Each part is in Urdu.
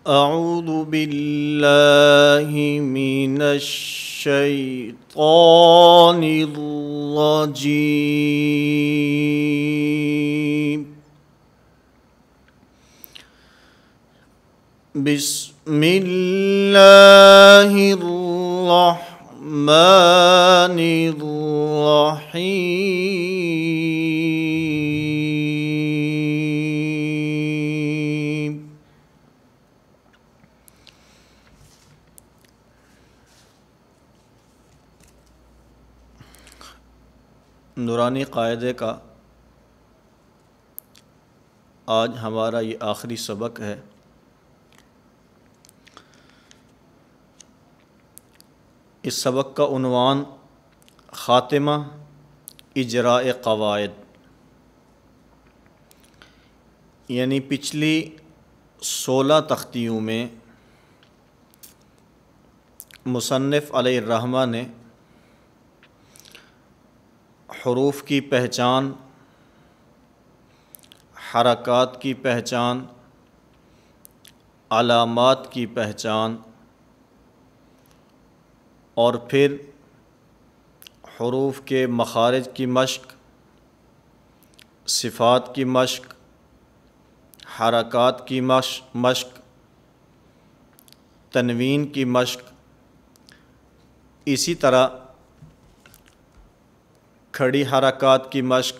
اعوذ باللہ من الشیطان الرجیم بسم اللہ الرحمن الرحیم نورانی قاعدے کا آج ہمارا یہ آخری سبق ہے۔ اس سبق کا عنوان خاتمہ اجراء قواعد، یعنی پچھلی 16 تختیوں میں مصنف علیہ الرحمہ نے حروف کی پہچان، حرکات کی پہچان، علامات کی پہچان اور پھر حروف کے مخارج کی مشق، صفات کی مشق، حرکات کی مشق، تنوین کی مشق، اسی طرح کھڑی حرکات کی مشق،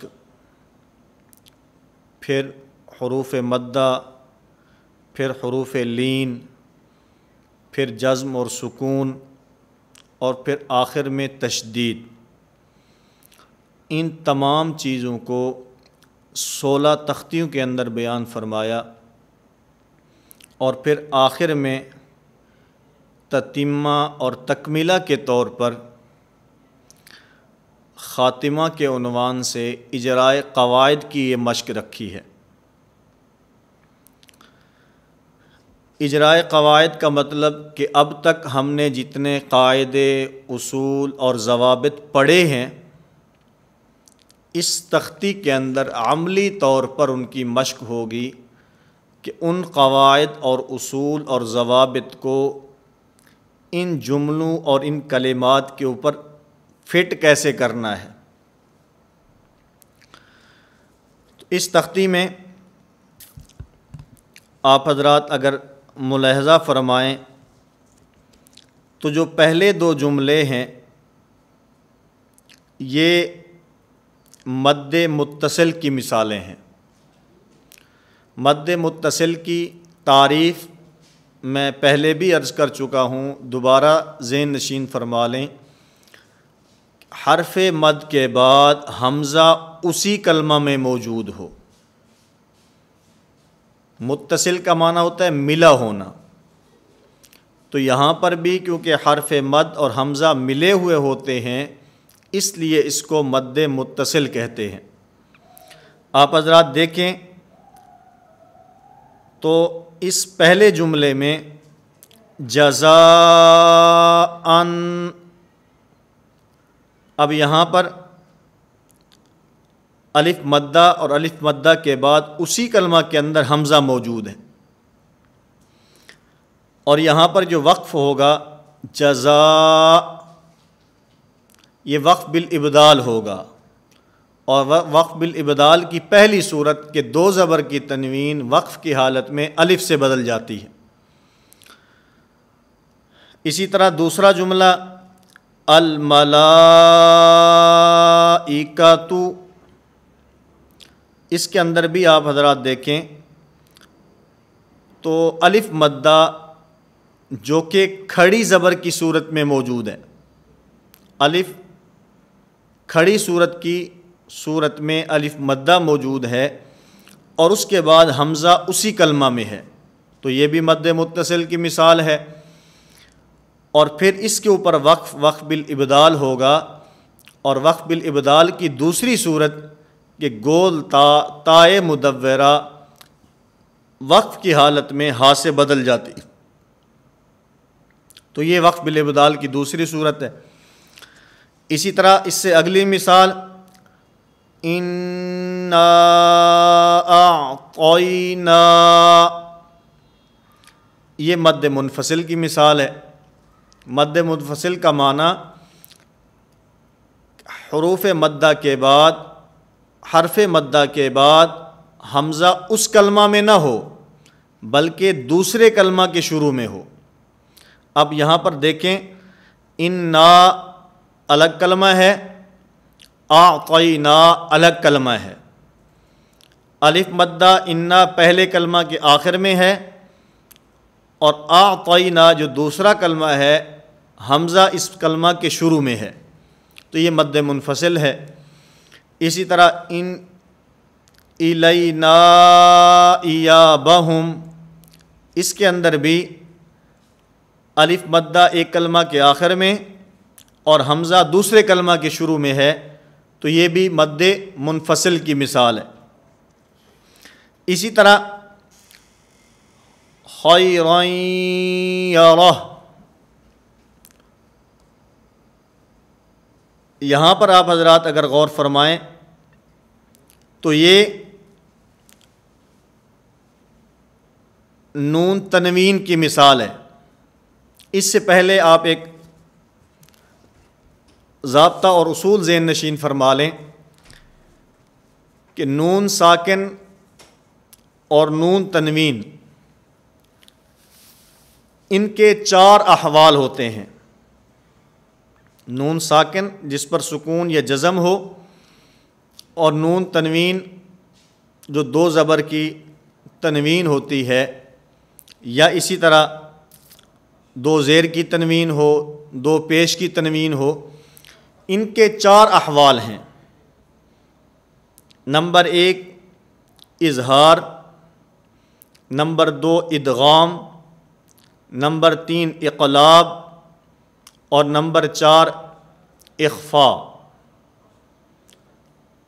پھر حروف مدہ، پھر حروف لین، پھر جزم اور سکون، اور پھر آخر میں تشدید۔ ان تمام چیزوں کو 16 تختیوں کے اندر بیان فرمایا، اور پھر آخر میں تتمہ اور تکملہ کے طور پر خاتمہ کے عنوان سے اجراء قواعد کی یہ مشق رکھی ہے۔ اجراء قواعد کا مطلب کہ اب تک ہم نے جتنے قاعدے، اصول اور ضوابط پڑھے ہیں، اس تختی کے اندر عملی طور پر ان کی مشق ہوگی کہ ان قواعد اور اصول اور ضوابط کو ان جملوں اور ان کلمات کے اوپر فٹ کیسے کرنا ہے۔ تو اس تختی میں آپ حضرات اگر ملاحظہ فرمائیں تو جو پہلے 2 جملے ہیں یہ مد متصل کی مثالیں ہیں۔ مد متصل کی تعریف میں پہلے بھی عرض کر چکا ہوں، دوبارہ ذہن نشین فرما لیں۔ حرف مد کے بعد حمزہ اسی کلمہ میں موجود ہو۔ متصل کا معنی ہوتا ہے ملا ہونا، تو یہاں پر بھی کیونکہ حرف مد اور حمزہ ملے ہوئے ہوتے ہیں، اس لیے اس کو مد متصل کہتے ہیں۔ آپ حضرات دیکھیں تو اس پہلے جملے میں جزاءً، اب یہاں پر الف مدہ اور الف مدہ کے بعد اسی کلمہ کے اندر حمزہ موجود ہے، اور یہاں پر جو وقف ہوگا جزاء، یہ وقف بالابدال ہوگا، اور وقف بالابدال کی پہلی صورت کے 2 زبر کی تنوین وقف کی حالت میں الف سے بدل جاتی ہے۔ اسی طرح دوسرا جملہ الملائکۃ، اس کے اندر بھی آپ حضرات دیکھیں تو الف مدہ جو کہ کھڑی زبر کی صورت میں موجود ہے، الف کھڑی صورت میں الف مدہ موجود ہے، اور اس کے بعد حمزہ اسی کلمہ میں ہے، تو یہ بھی مد متصل کی مثال ہے۔ اور پھر اس کے اوپر وقف بالابدال ہوگا، اور وقف بالابدال کی دوسری صورت کہ گول تائے مدورہ وقف کی حالت میں ہا سے بدل جاتی، تو یہ وقف بالابدال کی دوسری صورت ہے۔ اسی طرح اس سے اگلی مثال اِنَّا أَعْطَيْنَا، یہ مد منفصل کی مثال ہے۔ مد منفصل کا معنی حروف مدہ کے بعد، حرف مدہ کے بعد حمزہ اس کلمہ میں نہ ہو بلکہ دوسرے کلمہ کے شروع میں ہو۔ اب یہاں پر دیکھیں، انا الگ کلمہ ہے، اعطینا الگ کلمہ ہے۔ الف مدہ انا پہلے کلمہ کے آخر میں ہے، اور اعطینا جو دوسرا کلمہ ہے حمزہ اس کلمہ کے شروع میں ہے، تو یہ مد منفصل ہے۔ اسی طرح ان الینا ایابہم، اس کے اندر بھی الف مدہ ایک کلمہ کے آخر میں اور حمزہ دوسرے کلمہ کے شروع میں ہے، تو یہ بھی مد منفصل کی مثال ہے۔ اسی طرح خیرا یرہ، یہاں پر آپ حضرات اگر غور فرمائیں تو یہ نون تنوین کی مثال ہے۔ اس سے پہلے آپ ایک ضابطہ اور اصول ذہن نشین فرما لیں کہ نون ساکن اور نون تنوین ان کے 4 احوال ہوتے ہیں۔ نون ساکن جس پر سکون یا جزم ہو، اور نون تنوین جو 2 زبر کی تنوین ہوتی ہے، یا اسی طرح 2 زیر کی تنوین ہو، 2 پیش کی تنوین ہو، ان کے 4 احوال ہیں۔ نمبر 1 اظہار، نمبر 2 ادغام، نمبر 3 اقلاب، اور نمبر 4 اخفاء۔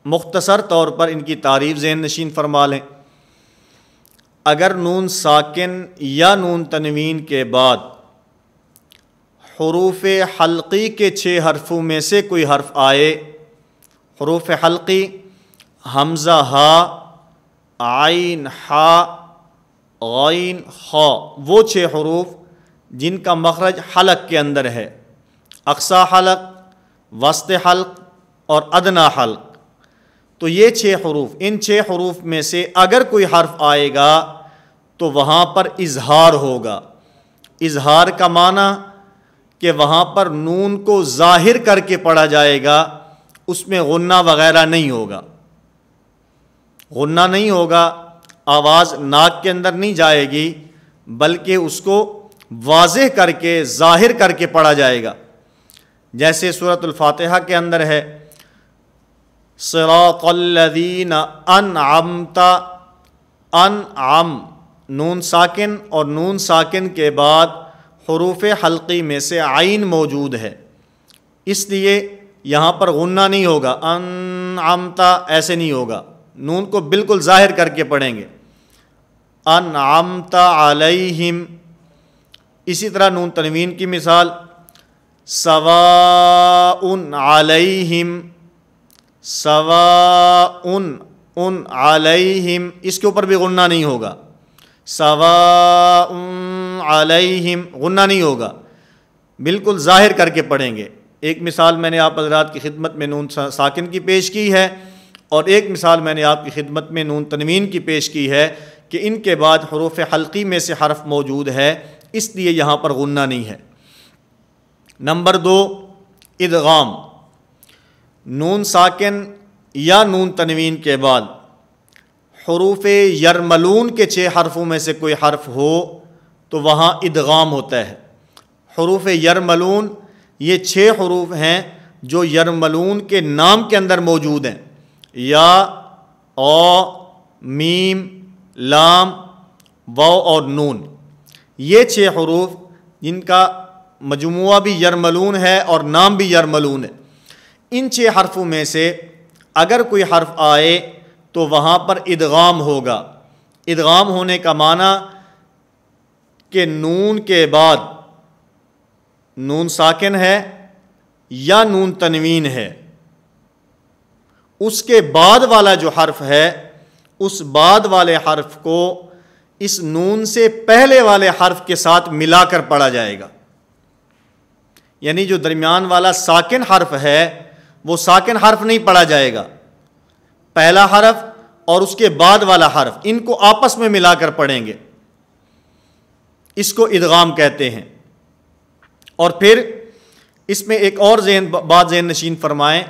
مختصر طور پر ان کی تعریف ذہن نشین فرما لیں۔ اگر نون ساکن یا نون تنوین کے بعد حروف حلقی کے 6 حرفوں میں سے کوئی حرف آئے، حروف حلقی حمزہ ہا، عین ہا، غین خا، وہ 6 حروف جن کا مخرج حلق کے اندر ہے، اقصی حلق، وسط حلق اور ادنی حلق، تو یہ 6 حروف، ان 6 حروف میں سے اگر کوئی حرف آئے گا تو وہاں پر اظہار ہوگا۔ اظہار کا معنی کہ وہاں پر نون کو ظاہر کر کے پڑھا جائے گا، اس میں غنہ وغیرہ نہیں ہوگا، غنہ نہیں ہوگا، آواز ناک کے اندر نہیں جائے گی، بلکہ اس کو واضح کر کے ظاہر کر کے پڑھا جائے گا۔ جیسے سورۃ الفاتحہ کے اندر ہے صراط الذین انعمت، انعم نون ساکن، اور نون ساکن کے بعد حروف حلقی میں سے عین موجود ہے، اس لیے یہاں پر غنہ نہیں ہوگا، انعمت ایسے نہیں ہوگا، نون کو بالکل ظاہر کر کے پڑھیں گے، انعمت علیہم۔ اسی طرح نون تنوین کی مثال سواء علیہم، سواء علیہم، اس کے اوپر بھی غنہ نہیں ہوگا، سواء علیہم غنہ نہیں ہوگا، بالکل ظاہر کر کے پڑھیں گے۔ ایک مثال میں نے آپ حضرات کی خدمت میں نون ساکن کی پیش کی ہے، اور ایک مثال میں نے آپ کی خدمت میں نون تنوین کی پیش کی ہے کہ ان کے بعد حروف حلقی میں سے حرف موجود ہے، اس لیے یہاں پر غنہ نہیں ہے۔ نمبر 2 ادغام، نون ساکن یا نون تنوین کے بعد حروف یرملون کے 6 حرفوں میں سے کوئی حرف ہو تو وہاں ادغام ہوتا ہے۔ حروف یرملون یہ 6 حروف ہیں جو یرملون کے نام کے اندر موجود ہیں، یا او، میم، لام، واو اور نون، یہ 6 حروف جن کا مجموعہ بھی یرملون ہے اور نام بھی یرملون ہے۔ ان 6 حرفوں میں سے اگر کوئی حرف آئے تو وہاں پر ادغام ہوگا۔ ادغام ہونے کا معنی کہ نون کے بعد نون ساکن ہے یا نون تنوین ہے، اس کے بعد والا جو حرف ہے، اس بعد والے حرف کو اس نون سے پہلے والے حرف کے ساتھ ملا کر پڑھا جائے گا، یعنی جو درمیان والا ساکن حرف ہے وہ ساکن حرف نہیں پڑھا جائے گا، پہلا حرف اور اس کے بعد والا حرف ان کو آپس میں ملا کر پڑھیں گے، اس کو ادغام کہتے ہیں۔ اور پھر اس میں ایک اور بات ذہن نشین فرمائیں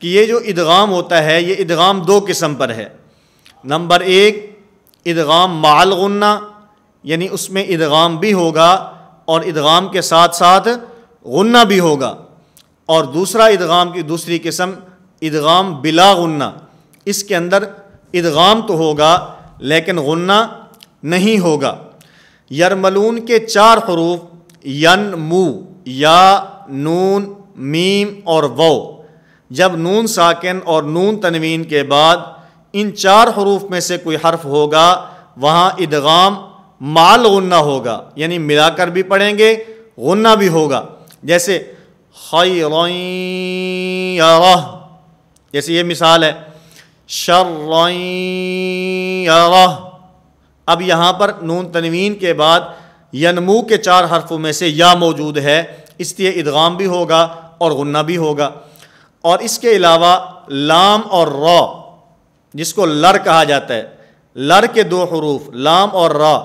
کہ یہ جو ادغام ہوتا ہے یہ ادغام دو قسم پر ہے۔ نمبر ایک ادغام مع الغنہ، یعنی اس میں ادغام بھی ہوگا اور ادغام کے ساتھ ساتھ غنہ بھی ہوگا، اور دوسرا ادغام کی دوسری قسم ادغام بلا غنہ، اس کے اندر ادغام تو ہوگا لیکن غنہ نہیں ہوگا۔ یرملون کے 4 حروف ینمو، یا، نون، میم اور واو، جب نون ساکن اور نون تنوین کے بعد ان 4 حروف میں سے کوئی حرف ہوگا وہاں ادغام مع الغنہ ہوگا، یعنی ملا کر بھی پڑھیں گے، غنہ بھی ہوگا۔ جیسے خیرا یرہ، جیسے یہ مثال ہے شرا یرہ۔ اب یہاں پر نون تنوین کے بعد ینمو کے 4 حرفوں میں سے یا موجود ہے، اس لیے ادغام بھی ہوگا اور غنہ بھی ہوگا۔ اور اس کے علاوہ لام اور را، جس کو لر کہا جاتا ہے، لر کے 2 حروف لام اور را،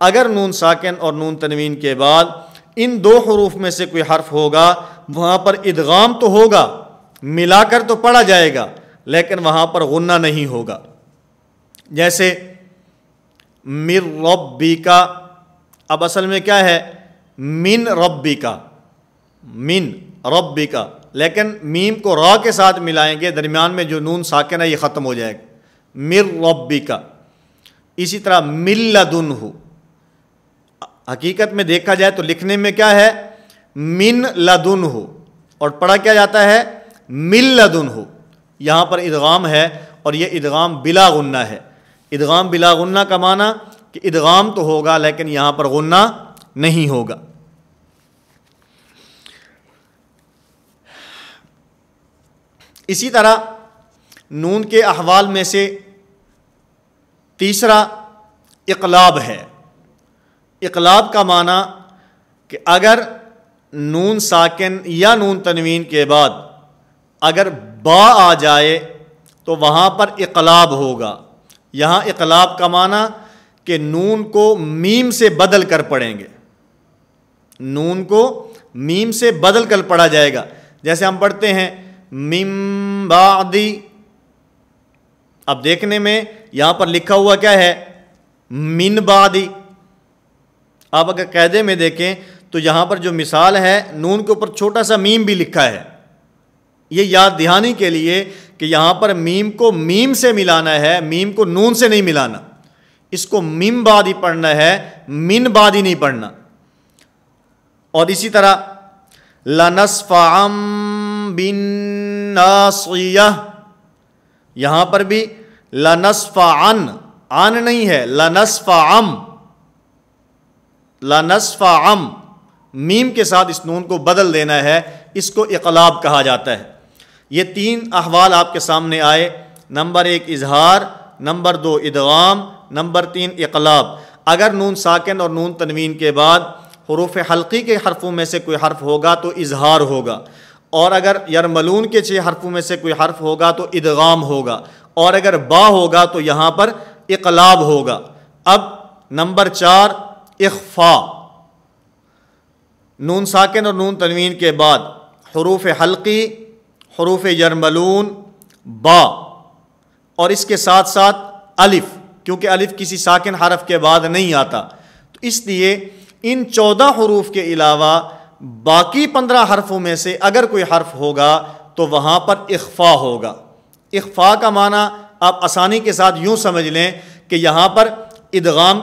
اگر نون ساکن اور نون تنوین کے بعد ان 2 حروف میں سے کوئی حرف ہوگا وہاں پر ادغام تو ہوگا، ملا کر تو پڑھا جائے گا لیکن وہاں پر غنہ نہیں ہوگا۔ جیسے من ربک، اب اصل میں کیا ہے من ربک، من ربک، لیکن میم کو را کے ساتھ ملائیں گے، درمیان میں جو نون ساکن ہے یہ ختم ہو جائے گا، من ربک۔ اسی طرح من لدنہ، حقیقت میں دیکھا جائے تو لکھنے میں کیا ہے من لدنہ، اور پڑھا کیا جاتا ہے من لدنہ، یہاں پر ادغام ہے اور یہ ادغام بلا غنہ ہے۔ ادغام بلا غنہ کا معنی کہ ادغام تو ہوگا لیکن یہاں پر غنہ نہیں ہوگا۔ اسی طرح نون کے احوال میں سے تیسرا اقلاب ہے۔ اقلاب کا معنی کہ اگر نون ساکن یا نون تنوین کے بعد اگر با آ جائے تو وہاں پر اقلاب ہوگا۔ یہاں اقلاب کا معنی کہ نون کو میم سے بدل کر پڑھیں گے، نون کو میم سے بدل کر پڑھا جائے گا۔ جیسے ہم پڑھتے ہیں من بعدی، اب دیکھنے میں یہاں پر لکھا ہوا کیا ہے من بعدی، آپ اگر قاعدے میں دیکھیں تو یہاں پر جو مثال ہے نون کے اوپر چھوٹا سا میم بھی لکھا ہے، یہ یاد دہانی کے لیے کہ یہاں پر میم کو میم سے ملانا ہے، میم کو نون سے نہیں ملانا، اس کو من بعدی پڑھنا ہے، من بعدی نہیں پڑھنا۔ اور اسی طرح لنصفعا بالناصیہ، یہاں پر بھی لنصفعن، آن نہیں ہے، لنصفعم، لنصفعم، میم کے ساتھ اس نون کو بدل دینا ہے، اس کو اقلاب کہا جاتا ہے۔ یہ 3 احوال آپ کے سامنے آئے، نمبر 1 اظہار، نمبر 2 ادغام، نمبر 3 اقلاب۔ اگر نون ساکن اور نون تنوین کے بعد حروف حلقی کے حرفوں میں سے کوئی حرف ہوگا تو اظہار ہوگا، اور اگر یرملون کے 6 حرفوں میں سے کوئی حرف ہوگا تو ادغام ہوگا، اور اگر با ہوگا تو یہاں پر اقلاب ہوگا۔ اب نمبر 4 اخفاء، نون ساکن اور نون تنوین کے بعد حروف حلقی، حروف یرملون، با، اور اس کے ساتھ ساتھ الف، کیونکہ الف کسی ساکن حرف کے بعد نہیں آتا، تو اس لیے ان 14 حروف کے علاوہ باقی 15 حرفوں میں سے اگر کوئی حرف ہوگا تو وہاں پر اخفاء ہوگا۔ اخفاء کا معنی آپ آسانی کے ساتھ یوں سمجھ لیں کہ یہاں پر ادغام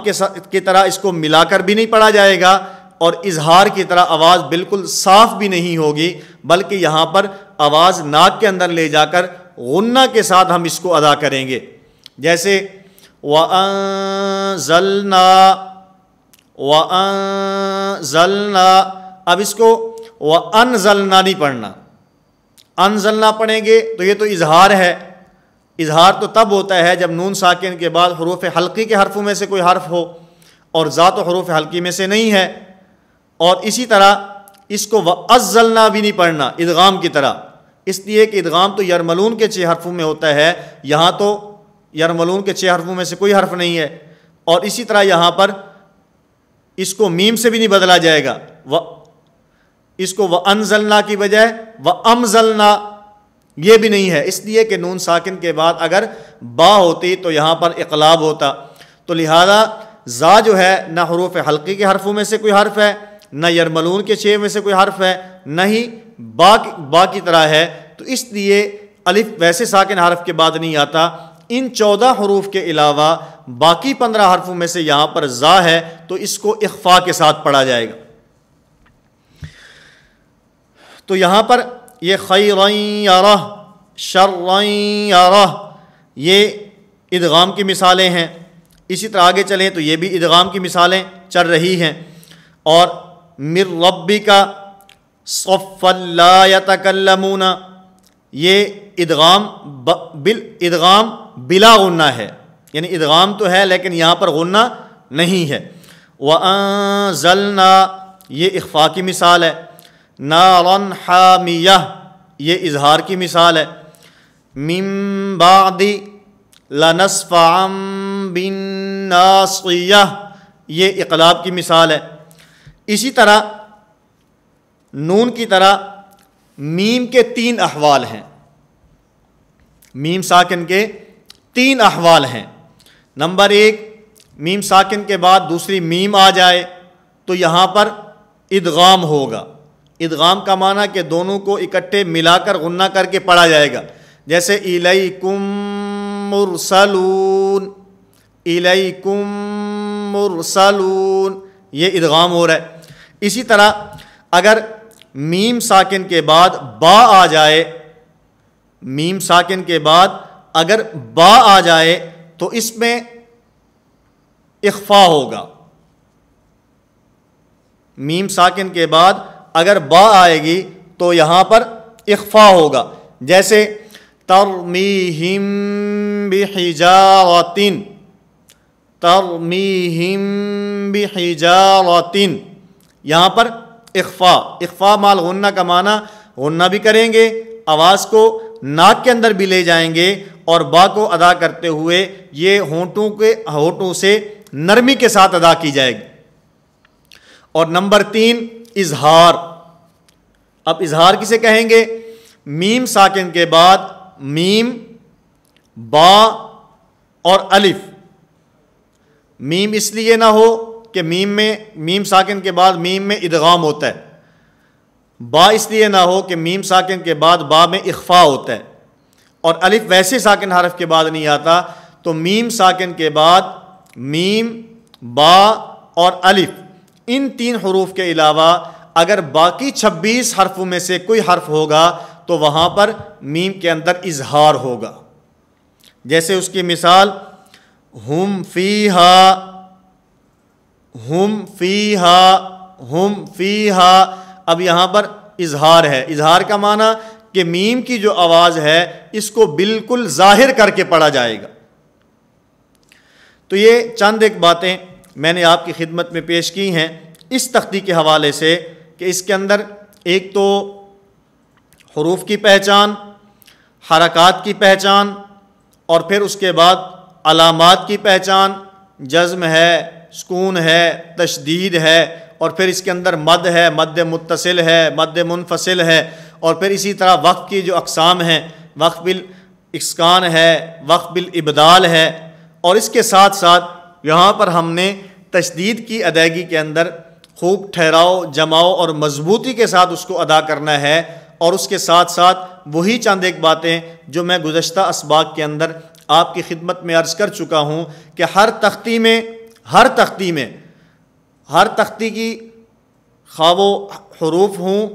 کی طرح اس کو ملا کر بھی نہیں پڑھا جائے گا اور اظہار کی طرح آواز بالکل صاف بھی نہیں ہوگی، بلکہ یہاں پر آواز ناک کے اندر لے جا کر غنہ کے ساتھ ہم اس کو ادا کریں گے۔ جیسے وَأَنزَلْنَا، وَأَنزَلْنَا، اب اس کو وَأَنزَلْنَا نہیں پڑھنا، انزلنا پڑھیں گے تو یہ تو اظہار ہے۔ اظہار تو تب ہوتا ہے جب نون ساکن کے بعد حروف حلقی کے حرفوں میں سے کوئی حرف ہو، اور ذات و حروف حلقی میں سے نہیں ہے۔ اور اسی طرح اس کو وَأَزَّلْنَا بھی نہیں پڑھنا ادغام کی طرح، اس لیے کہ ادغام تو یرملون کے 6 حرفوں میں ہوتا ہے، یہاں تو یرملون کے 6 حرفوں میں سے کوئی حرف نہیں ہے۔ اور اسی طرح یہاں پر اس کو میم سے بھی نہیں بدلا جائے گا، اس کو وَأَنزَلْنَا کی بجائے وَأَمْزَلْنَا یہ بھی نہیں ہے، اس لیے کہ نون ساکن کے بعد اگر با ہوتی تو یہاں پر اقلاب ہوتا۔ تو لہذا زا جو ہے نہ حروف حلقی کے حرفوں میں سے کوئی حرف ہے، نہ یرملون کے 6 میں سے کوئی حرف ہے، نہ ہی با کی طرح ہے، تو اس لیے الف ویسے ساکن حرف کے بعد نہیں آتا۔ ان 14 حروف کے علاوہ باقی 15 حرفوں میں سے یہاں پر زا ہے تو اس کو اخفا کے ساتھ پڑھا جائے گا۔ تو یہاں پر یہ خیرًا یرہ، شرًا یرہ، یہ ادغام کی مثالیں ہیں۔ اسی طرح آگے چلیں تو یہ بھی ادغام کی مثالیں چل رہی ہیں۔ اور مِن ربک صفًّا لا یتکلمون، یہ ادغام ادغام بلا غنہ ہے، یعنی ادغام تو ہے لیکن یہاں پر غنہ نہیں ہے۔ وَأَنزَلْنَا یہ اخفا کی مثال ہے۔ نَارًا حَامِيَةً یہ اظہار کی مثال ہے۔ مِن بَعْدِ لَنَسْفَعًا بِالنَّاصِیَةِ یہ اقلاب کی مثال ہے۔ اسی طرح نون کی طرح میم کے 3 احوال ہیں، میم ساکن کے 3 احوال ہیں۔ نمبر 1، میم ساکن کے بعد دوسری میم آ جائے تو یہاں پر ادغام ہوگا۔ ادغام کا معنی کہ دونوں کو اکٹھے ملا کر غنہ کر کے پڑھا جائے گا، جیسے الیکم مرسلون، الیکم مرسلون، یہ ادغام ہو رہا ہے۔ اسی طرح اگر میم ساکن کے بعد با آ جائے، میم ساکن کے بعد اگر با آ جائے تو اس میں اخفا ہوگا۔ میم ساکن کے بعد اگر با آئے گی تو یہاں پر اخفا ہوگا، جیسے ترمیہم بحجارۃ، ترمیہم بحجارۃ، یہاں پر اخفا مال غنہ کا معنی غنہ بھی کریں گے، آواز کو ناک کے اندر بھی لے جائیں گے اور با کو ادا کرتے ہوئے یہ ہونٹوں سے نرمی کے ساتھ ادا کی جائے گی۔ اور نمبر 3 اظہار۔ اب اظہار کسے کہیں گے؟ میم ساکن کے بعد میم، با اور الف۔ میم اس لیے نہ ہو کہ میم ساکن کے بعد میم میں ادغام ہوتا ہے، با اس لیے نہ ہو کہ میم ساکن کے بعد با میں اخفا ہوتا ہے، اور الف ویسے ساکن حرف کے بعد نہیں آتا، تو میم ساکن کے بعد میم، با اور الف، ان 3 حروف کے علاوہ اگر باقی 26 حرفوں میں سے کوئی حرف ہوگا تو وہاں پر میم کے اندر اظہار ہوگا۔ جیسے اس کی مثال ہم فیہا، ہم فیہا، ہم فیہا، اب یہاں پر اظہار ہے۔ اظہار کا معنی کہ میم کی جو آواز ہے اس کو بالکل ظاہر کر کے پڑھا جائے گا۔ تو یہ چند ایک باتیں میں نے آپ کی خدمت میں پیش کی ہیں اس تختی کے حوالے سے، کہ اس کے اندر ایک تو حروف کی پہچان، حرکات کی پہچان، اور پھر اس کے بعد علامات کی پہچان، جزم ہے، سکون ہے، تشدید ہے، اور پھر اس کے اندر مد ہے، مد متصل ہے، مد منفصل ہے، اور پھر اسی طرح وقف کی جو اقسام ہیں، وقف بالاسکان ہے، وقف بالابدال ہے، اور اس کے ساتھ ساتھ یہاں پر ہم نے تشدید کی ادائیگی کے اندر خوب ٹھہراؤ، جماؤ اور مضبوطی کے ساتھ اس کو ادا کرنا ہے، اور اس کے ساتھ ساتھ وہی چند ایک باتیں جو میں گزشتہ اسباق کے اندر آپ کی خدمت میں عرض کر چکا ہوں کہ ہر تختی کی خواہ وہ حروف ہوں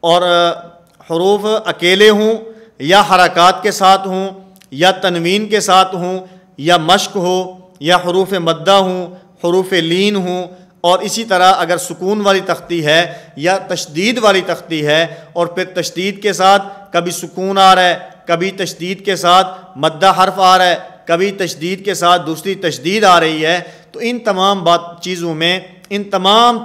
اور حروف اکیلے ہوں یا حرکات کے ساتھ ہوں یا تنوین کے ساتھ ہوں یا مشق ہو یا حروف مدہ ہوں، حروف لین ہوں، اور اسی طرح اگر سکون والی تختی ہے یا تشدید والی تختی ہے اور پھر تشدید کے ساتھ کبھی سکون آ رہا ہے، کبھی تشدید کے ساتھ مدہ حرف آ رہا ہے، کبھی تشدید کے ساتھ دوسری تشدید آ رہی ہے، تو ان تمام چیزوں میں، ان تمام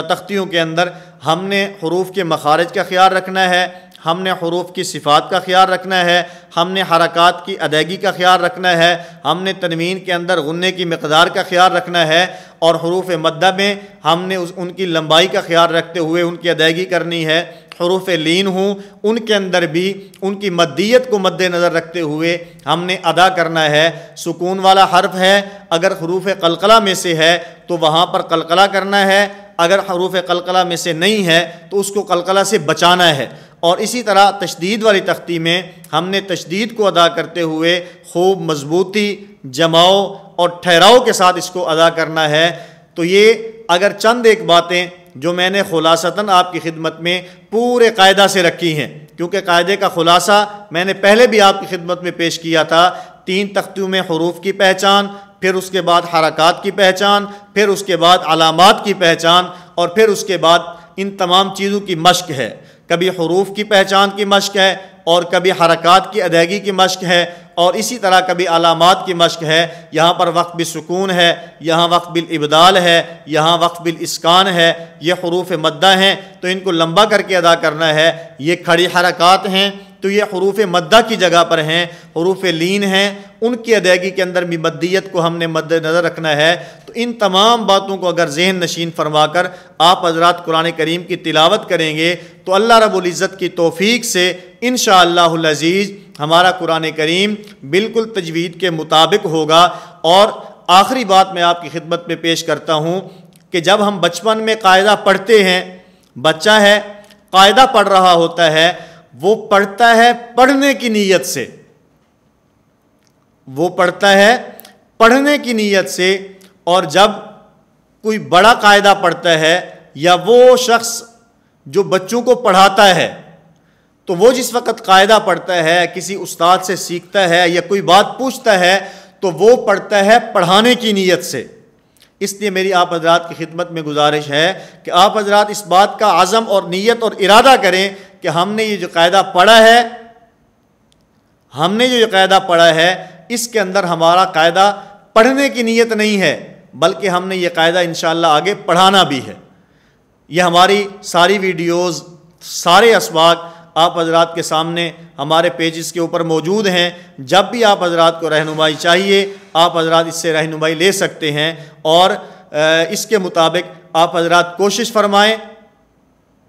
تختیوں کے اندر ہم نے حروف کے مخارج کا خیال رکھنا ہے، ہم نے حروف کی صفات کا خیال رکھنا ہے، ہم نے حرکات کی ادائیگی کا خیال رکھنا ہے، ہم نے تنوین کے اندر غنّے کی مقدار کا خیال رکھنا ہے، اور حروف مدہ میں ہم نے ان کی لمبائی کا خیال رکھتے ہوئے ان کی ادائیگی کرنی ہے۔ حروف لین ہوں ان کے اندر بھی ان کی مدیت کو مد نظر رکھتے ہوئے ہم نے ادا کرنا ہے۔ سکون والا حرف ہے، اگر حروف قلقلہ میں سے ہے تو وہاں پر قلقلہ کرنا ہے، اگر حروف قلقلہ میں سے نہیں ہے تو اس کو قلقلہ سے بچانا ہے۔ اور اسی طرح تشدید والی تختی میں ہم نے تشدید کو ادا کرتے ہوئے خوب مضبوطی، جماؤ اور ٹھہراؤ کے ساتھ اس کو ادا کرنا ہے۔ تو یہ اگر چند ایک باتیں جو میں نے خلاصتاً آپ کی خدمت میں پورے قاعدہ سے رکھی ہیں، کیونکہ قاعدے کا خلاصہ میں نے پہلے بھی آپ کی خدمت میں پیش کیا تھا، 3 تختیوں میں حروف کی پہچان، پھر اس کے بعد حرکات کی پہچان، پھر اس کے بعد علامات کی پہچان، اور پھر اس کے بعد ان تمام چیزوں کی مشق ہے۔ کبھی حروف کی پہچان کی مشق ہے، اور کبھی حرکات کی ادائیگی کی مشق ہے، اور اسی طرح کبھی علامات کی مشق ہے۔ یہاں پر وقف بالسکون ہے، یہاں وقف بالابدال ہے، یہاں وقف بالاسکان ہے، یہ حروف مدہ ہیں تو ان کو لمبا کر کے ادا کرنا ہے۔ یہ کھڑی حرکات ہیں تو یہ حروف مدہ کی جگہ پر ہیں۔ حروف لین ہیں، ان کی ادائیگی کے اندر بھی مدیت کو ہم نے مد نظر رکھنا ہے۔ تو ان تمام باتوں کو اگر ذہن نشین فرما کر آپ حضرات قرآن کریم کی تلاوت کریں گے تو اللہ رب العزت کی توفیق سے انشاءاللہ العزیز ہمارا قرآن کریم بالکل تجوید کے مطابق ہوگا۔ اور آخری بات میں آپ کی خدمت میں پیش کرتا ہوں کہ جب ہم بچپن میں قاعدہ پڑھتے ہیں، بچہ ہے قاعدہ پڑھ رہا ہوتا ہے، وہ پڑھتا ہے پڑھنے کی نیت سے، وہ پڑھتا ہے پڑھنے کی نیت سے، اور جب کوئی بڑا قاعدہ پڑھتا ہے یا وہ شخص جو بچوں کو پڑھاتا ہے تو وہ جس وقت قاعدہ پڑھتا ہے، کسی استاد سے سیکھتا ہے یا کوئی بات پوچھتا ہے تو وہ پڑھتا ہے پڑھانے کی نیت سے۔ اس لیے میری آپ حضرات کی خدمت میں گزارش ہے کہ آپ حضرات اس بات کا عزم اور نیت اور ارادہ کریں کہ ہم نے یہ جو قاعدہ پڑھا ہے، ہم نے جو یہ قاعدہ پڑھا ہے اس کے اندر ہمارا قاعدہ پڑھنے کی نیت نہیں ہے، بلکہ ہم نے یہ قاعدہ انشاءاللہ آگے پڑھانا بھی ہے۔ یہ ہماری ساری ویڈیوز، سارے اسباق آپ حضرات کے سامنے ہمارے پیجز کے اوپر موجود ہیں۔ جب بھی آپ حضرات کو رہنمائی چاہیے آپ حضرات اس سے رہنمائی لے سکتے ہیں، اور اس کے مطابق آپ حضرات کوشش فرمائیں،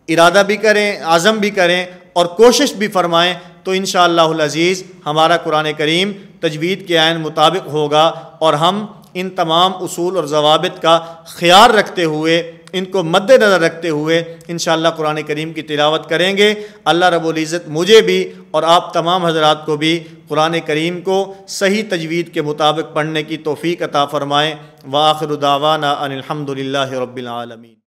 ارادہ بھی کریں، عزم بھی کریں اور کوشش بھی فرمائیں، تو انشاءاللہ العزیز ہمارا قرآن کریم تجوید کے عین مطابق ہوگا، اور ہم ان تمام اصول اور ضوابط کا خیال رکھتے ہوئے، ان کو مد نظر رکھتے ہوئے انشاءاللہ قرآن کریم کی تلاوت کریں گے۔ اللہ رب العزت مجھے بھی اور آپ تمام حضرات کو بھی قرآن کریم کو صحیح تجوید کے مطابق پڑھنے کی توفیق عطا فرمائے۔ وآخر دعوانا ان الحمد للہ رب العالمین۔